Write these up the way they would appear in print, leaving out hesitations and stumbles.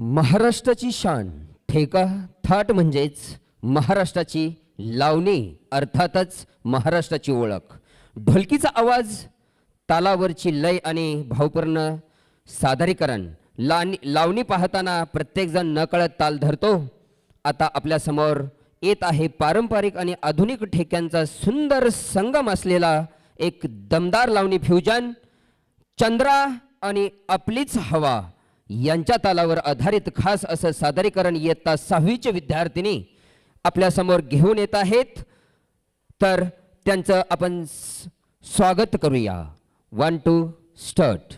महाराष्ट्राची शान ठेका थाट म्हणजेच महाराष्ट्राची लावणी, अर्थातच महाराष्ट्राची ओळख. ढोलकीचा आवाज, तालावरची लय आणि भावपूर्ण सादरीकरण. लावणी पाहताना प्रत्येकजण नकळत ताल धरतो. आता आपल्या समोर येत आहे पारंपरिक आणि आधुनिक ठेक्यांचा सुंदर संगम असलेला एक दमदार लावणी फ्युजन. चंद्रा आणि आपलीच हवा यांच्या तालावर आधारित खास असं सादरीकरण इयत्ता 6वीचे विद्यार्थिनी आपल्या समोर घेऊन येत आहेत. तर त्यांचं आपण स्वागत करूया. 1 2 स्टार्ट.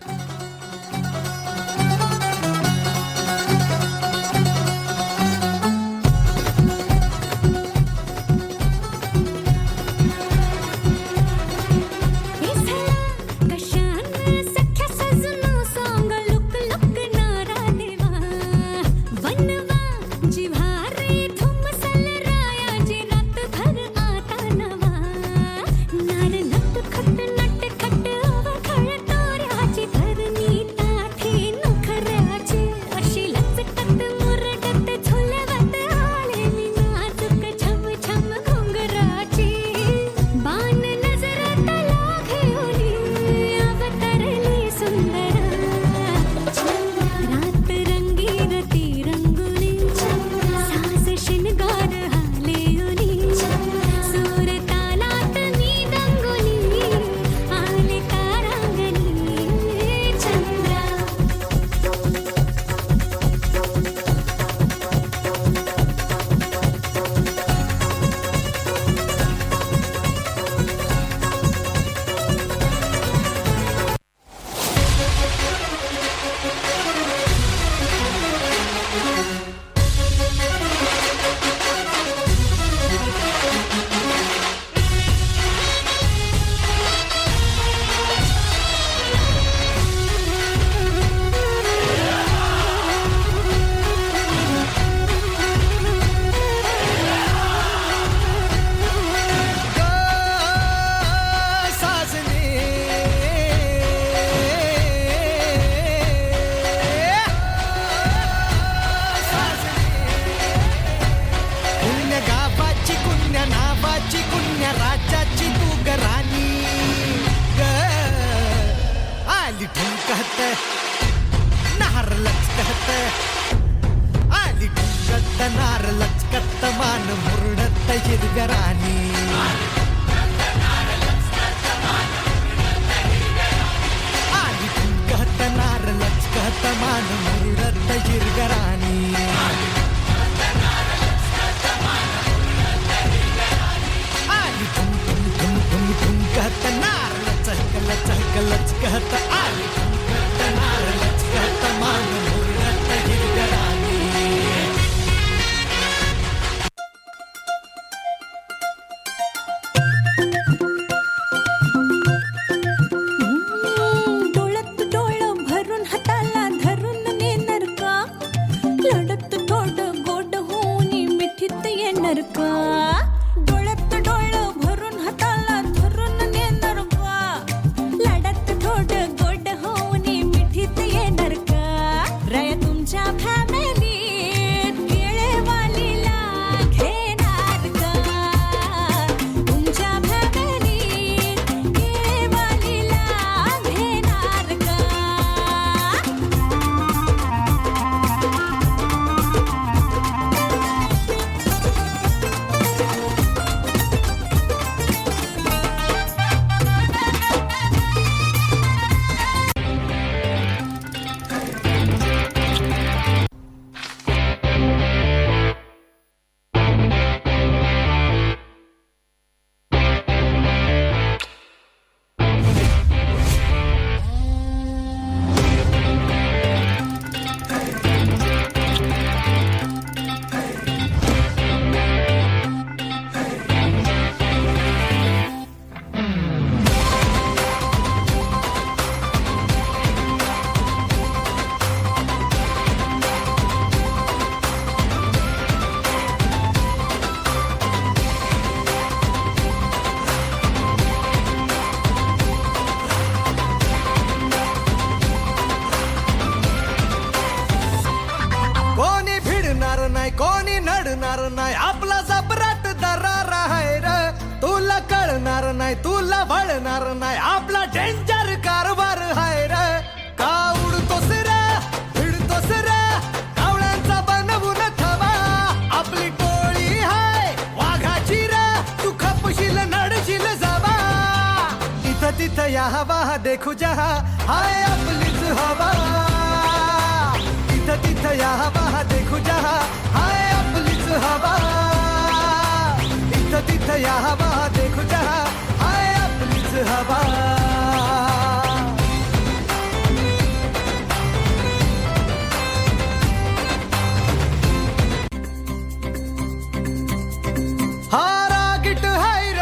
नाही कोणी नडणार नाही आपला जबराट दरार आहे र तुला कळणार नाही तुला वळणार नाही आपला डेंजर कारभार आहे र का उडतोस रे भिडतोस रे कावळ्यांचा बनवून ठेवा आपली टोळी हाय वाघाची रे तू खपशील नडशील जावा इथं तिथं या हवा देखू जहा हाय आपलीच हवा इथं तिथं या हवा देखू जहा हाय आपलीच हवा इथं तिथं या हवा देखू जहा हाय आपलीच हवा हा रागीट हाय र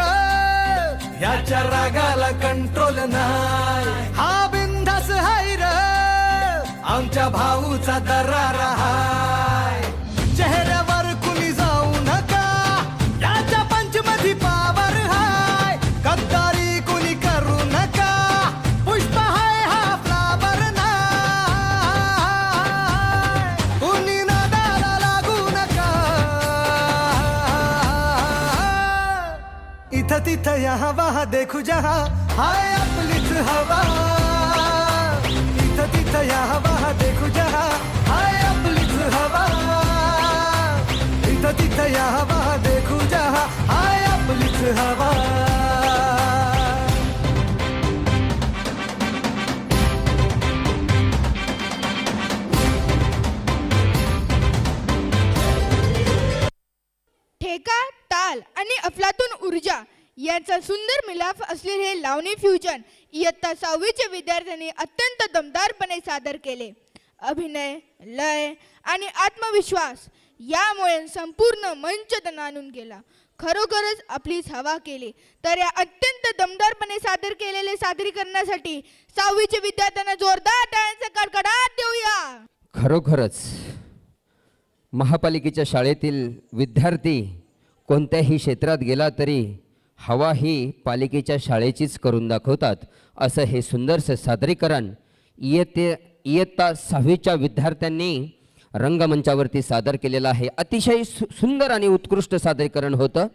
याच्या रागाला कंट्रोल नाही हा बिंदास हाय र आमच्या भाऊचा दरार हाय चेहऱ्यावर कुणी जाऊ नका याच्या पंचमधी पावर हाय गद्दारी कुणी करू नका पुष्प हाय हा फ्लावर नाय कुणी नादाला लागू नका इथं तिथं या हवा देखू जहा हाय आपलीच हवा इथं तिथं या हवा देखू जहा हाय आपलीच हवा इथं तिथं या हवा देखू जहा हाय आपलीच हवा ठेका ताल आणि अफलातून ऊर्जा यांचा सुंदर मिलाफ असलेले हे लावणी फ्युजन इयत्ता 6वीच्या विद्यार्थ्यांनी अत्यंत दमदारपणे सादर केले. अभिनय, लय आणि आत्मविश्वास यामुळे संपूर्ण मंच दणाणून गेला. खरोखरच आपलीच हवा केली. तर या अत्यंत दमदारपणे सादर केलेले सादरीकरणासाठी 6वीच्या विद्यार्थ्यांना जोरदार टाळ्यांचा कडकडाट देऊया. खरोखरच महापालिकेच्या शाळेतील विद्यार्थी कोणत्याही क्षेत्रात गेला तरी हवा ही पालिकेच्या शाळेचीच करून दाखवतात. असं हे सुंदरसं सादरीकरण इयत्ता 6वीच्या विद्यार्थ्यांनी रंगमंचावरती सादर केलेलं आहे. अतिशय सुंदर आणि उत्कृष्ट सादरीकरण होतं.